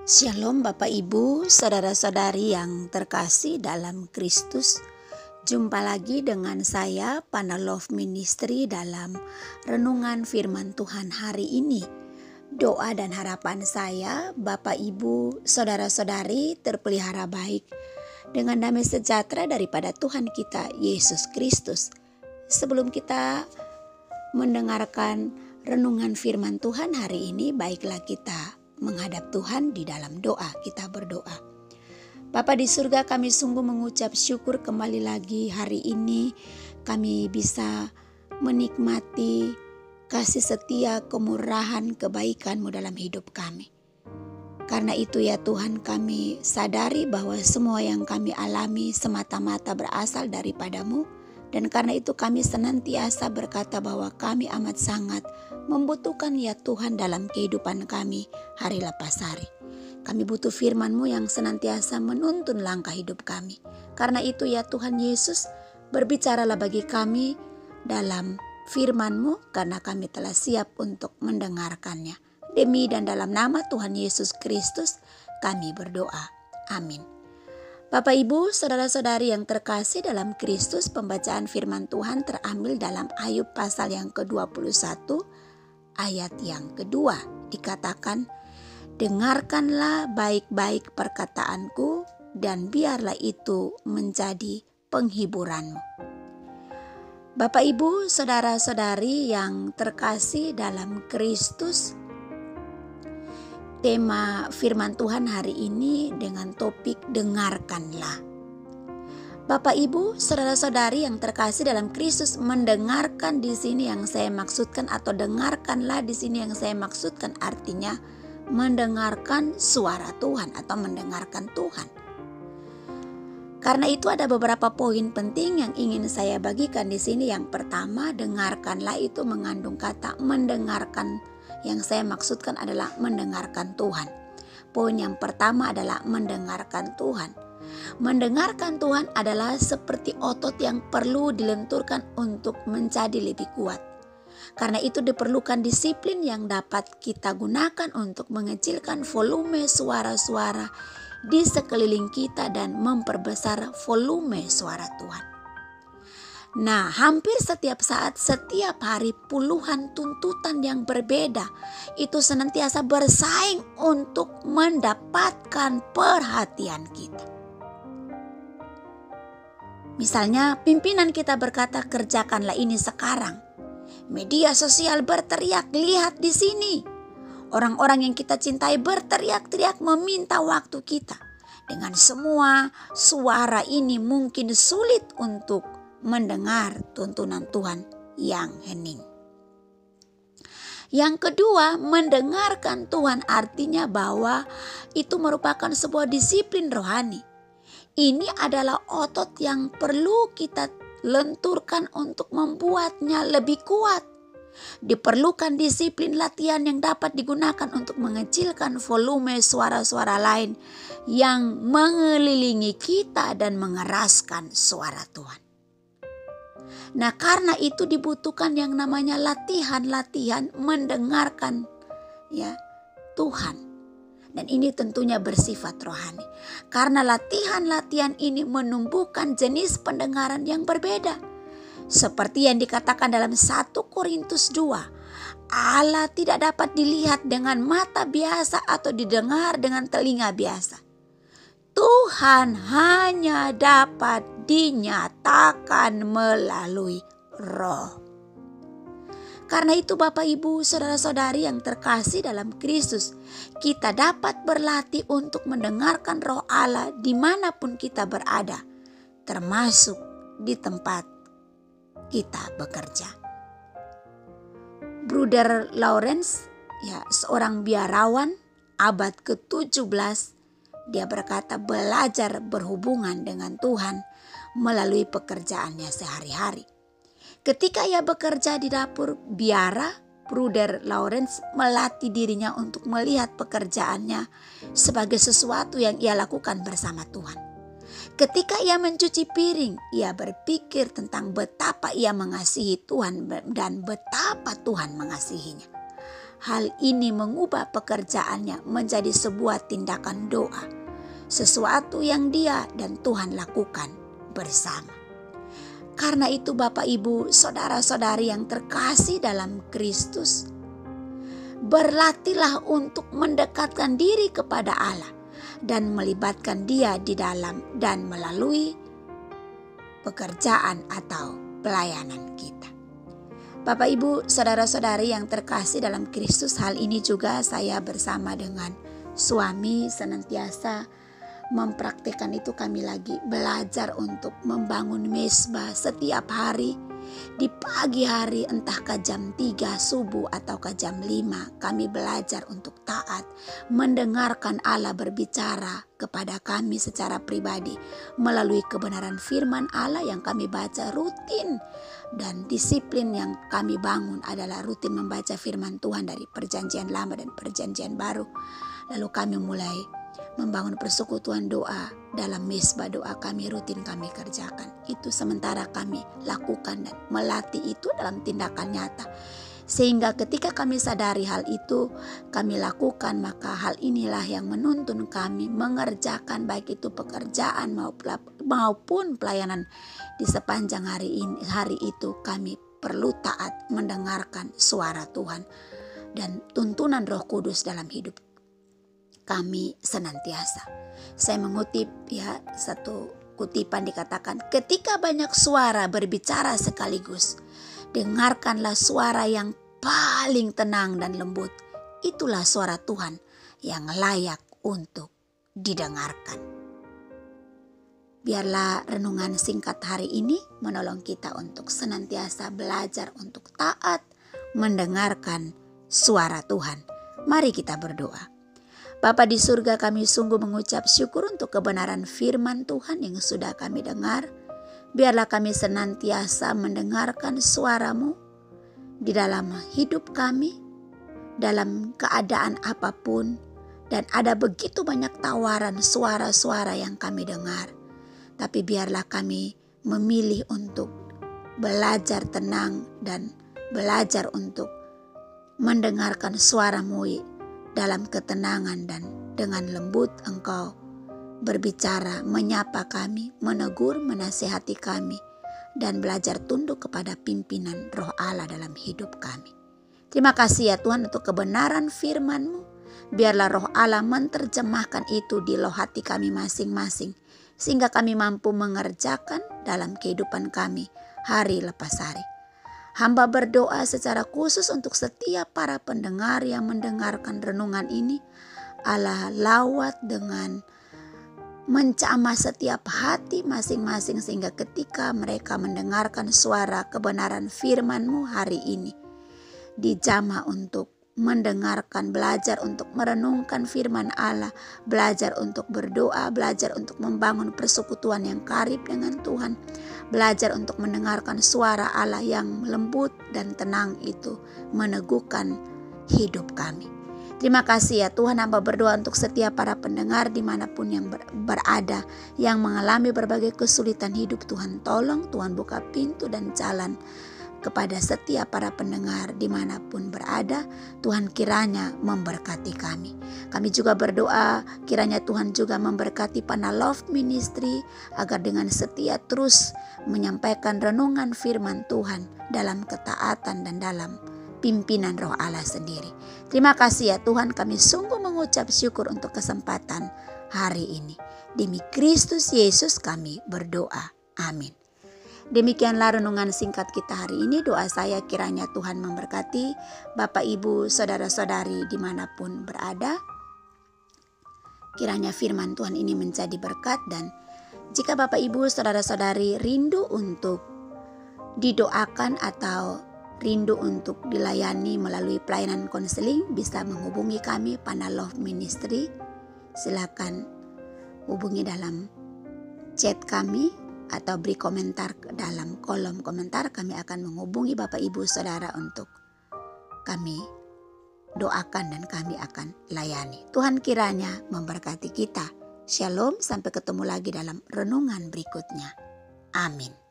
Shalom Bapak Ibu, saudara-saudari yang terkasih dalam Kristus. Jumpa lagi dengan saya, Pana Love Ministry, dalam renungan firman Tuhan hari ini. Doa dan harapan saya, Bapak Ibu, saudara-saudari terpelihara baik dengan damai sejahtera daripada Tuhan kita, Yesus Kristus. Sebelum kita mendengarkan renungan firman Tuhan hari ini, baiklah kita menghadap Tuhan di dalam doa. Kita berdoa. Bapa di surga, kami sungguh mengucap syukur kembali lagi hari ini kami bisa menikmati kasih setia, kemurahan, kebaikan-Mu dalam hidup kami. Karena itu ya Tuhan, kami sadari bahwa semua yang kami alami semata-mata berasal daripada-Mu. Dan karena itu kami senantiasa berkata bahwa kami amat sangat membutuhkan ya Tuhan dalam kehidupan kami hari lepas hari. Kami butuh firman-Mu yang senantiasa menuntun langkah hidup kami. Karena itu ya Tuhan Yesus, berbicaralah bagi kami dalam firman-Mu, karena kami telah siap untuk mendengarkannya. Demi dan dalam nama Tuhan Yesus Kristus kami berdoa. Amin. Bapak Ibu, saudara-saudari yang terkasih dalam Kristus, pembacaan firman Tuhan terambil dalam Ayub pasal yang ke-21 ayat yang kedua. Dikatakan, dengarkanlah baik-baik perkataanku dan biarlah itu menjadi penghiburanmu. Bapak Ibu, saudara-saudari yang terkasih dalam Kristus, tema firman Tuhan hari ini dengan topik dengarkanlah. Bapak Ibu, saudara-saudari yang terkasih dalam Kristus, mendengarkan di sini yang saya maksudkan atau dengarkanlah di sini yang saya maksudkan artinya mendengarkan suara Tuhan atau mendengarkan Tuhan. Karena itu ada beberapa poin penting yang ingin saya bagikan di sini. Yang pertama, dengarkanlah itu mengandung kata mendengarkan. Yang saya maksudkan adalah mendengarkan Tuhan. Poin yang pertama adalah mendengarkan Tuhan. Mendengarkan Tuhan adalah seperti otot yang perlu dilenturkan untuk menjadi lebih kuat. Karena itu diperlukan disiplin yang dapat kita gunakan untuk mengecilkan volume suara-suara di sekeliling kita dan memperbesar volume suara Tuhan. Nah, hampir setiap saat, setiap hari puluhan tuntutan yang berbeda itu senantiasa bersaing untuk mendapatkan perhatian kita. Misalnya, pimpinan kita berkata, kerjakanlah ini sekarang. Media sosial berteriak, lihat di sini. Orang-orang yang kita cintai berteriak-teriak meminta waktu kita. Dengan semua suara ini mungkin sulit untuk mendengar tuntunan Tuhan yang hening. Yang kedua, mendengarkan Tuhan artinya bahwa itu merupakan sebuah disiplin rohani. Ini adalah otot yang perlu kita lenturkan untuk membuatnya lebih kuat. Diperlukan disiplin latihan yang dapat digunakan untuk mengecilkan volume suara-suara lain yang mengelilingi kita dan mengeraskan suara Tuhan. Nah, karena itu dibutuhkan yang namanya latihan mendengarkan ya Tuhan. Dan ini tentunya bersifat rohani. Karena latihan ini menumbuhkan jenis pendengaran yang berbeda. Seperti yang dikatakan dalam 1 Korintus 2. Allah tidak dapat dilihat dengan mata biasa atau didengar dengan telinga biasa. Tuhan hanya dapat dinyatakan melalui Roh. Karena itu Bapak Ibu, saudara-saudari yang terkasih dalam Kristus, kita dapat berlatih untuk mendengarkan Roh Allah dimanapun kita berada, termasuk di tempat kita bekerja. Bruder Lawrence, seorang biarawan abad ke-17, dia berkata belajar berhubungan dengan Tuhan melalui pekerjaannya sehari-hari. Ketika ia bekerja di dapur biara, Bruder Lawrence melatih dirinya untuk melihat pekerjaannya sebagai sesuatu yang ia lakukan bersama Tuhan. Ketika ia mencuci piring, ia berpikir tentang betapa ia mengasihi Tuhan dan betapa Tuhan mengasihinya. hal ini mengubah pekerjaannya menjadi sebuah tindakan doa. Sesuatu yang dia dan Tuhan lakukan bersama. Karena itu Bapak Ibu, saudara-saudari yang terkasih dalam Kristus, berlatihlah untuk mendekatkan diri kepada Allah dan melibatkan Dia di dalam dan melalui pekerjaan atau pelayanan kita. Bapak Ibu, saudara-saudari yang terkasih dalam Kristus, hal ini juga saya bersama dengan suami senantiasa mempraktikkan itu. Kami lagi belajar untuk membangun mezbah setiap hari. Di pagi hari, entah ke jam 3 subuh atau ke jam 5, kami belajar untuk taat, mendengarkan Allah berbicara kepada kami secara pribadi melalui kebenaran firman Allah yang kami baca rutin. Dan disiplin yang kami bangun adalah rutin membaca firman Tuhan dari Perjanjian Lama dan Perjanjian Baru. Lalu kami mulai membangun persekutuan doa. Dalam mezbah doa kami rutin kami kerjakan. Itu sementara kami lakukan dan melatih itu dalam tindakan nyata. Sehingga ketika kami sadari hal itu kami lakukan, maka hal inilah yang menuntun kami mengerjakan baik itu pekerjaan maupun pelayanan di sepanjang hari itu kami perlu taat mendengarkan suara Tuhan dan tuntunan Roh Kudus dalam hidup kami senantiasa. Saya mengutip satu kutipan dikatakan, ketika banyak suara berbicara sekaligus, dengarkanlah suara yang paling tenang dan lembut. Itulah suara Tuhan yang layak untuk didengarkan. Biarlah renungan singkat hari ini menolong kita untuk senantiasa belajar untuk taat mendengarkan suara Tuhan. Mari kita berdoa. Bapa di surga, kami sungguh mengucap syukur untuk kebenaran firman Tuhan yang sudah kami dengar. Biarlah kami senantiasa mendengarkan suara-Mu di dalam hidup kami, dalam keadaan apapun. Dan ada begitu banyak tawaran suara-suara yang kami dengar. Tapi biarlah kami memilih untuk belajar tenang dan belajar untuk mendengarkan suara-Mu dalam ketenangan, dan dengan lembut Engkau berbicara, menyapa kami, menegur, menasihati kami, dan belajar tunduk kepada pimpinan Roh Allah dalam hidup kami. Terima kasih ya Tuhan untuk kebenaran firman-Mu. Biarlah Roh Allah menerjemahkan itu di loh hati kami masing-masing, sehingga kami mampu mengerjakan dalam kehidupan kami hari lepas hari. Hamba berdoa secara khusus untuk setiap para pendengar yang mendengarkan renungan ini. Allah lawat dengan mencamah setiap hati masing-masing, sehingga ketika mereka mendengarkan suara kebenaran firman-Mu hari ini, dijamah untuk mendengarkan, belajar untuk merenungkan firman Allah, belajar untuk berdoa, belajar untuk membangun persekutuan yang karib dengan Tuhan, belajar untuk mendengarkan suara Allah yang lembut dan tenang itu meneguhkan hidup kami. Terima kasih ya Tuhan, hamba berdoa untuk setiap para pendengar dimanapun yang berada, yang mengalami berbagai kesulitan hidup. Tuhan tolong, Tuhan buka pintu dan jalan kepada setiap para pendengar dimanapun berada. Tuhan kiranya memberkati kami. Kami juga berdoa kiranya Tuhan juga memberkati Panah Love Ministry agar dengan setia terus menyampaikan renungan firman Tuhan dalam ketaatan dan dalam pimpinan Roh Allah sendiri. Terima kasih ya Tuhan, kami sungguh mengucap syukur untuk kesempatan hari ini. Demi Kristus Yesus kami berdoa. Amin. Demikianlah renungan singkat kita hari ini. Doa saya kiranya Tuhan memberkati Bapak Ibu saudara-saudari dimanapun berada. Kiranya firman Tuhan ini menjadi berkat, dan jika Bapak Ibu saudara-saudari rindu untuk didoakan atau rindu untuk dilayani melalui pelayanan konseling, bisa menghubungi kami Panah Love Ministry. Silakan hubungi dalam chat kami atau beri komentar dalam kolom komentar. Kami akan menghubungi Bapak Ibu Saudara untuk kami doakan dan kami akan layani. Tuhan kiranya memberkati kita. Shalom, sampai ketemu lagi dalam renungan berikutnya. Amin.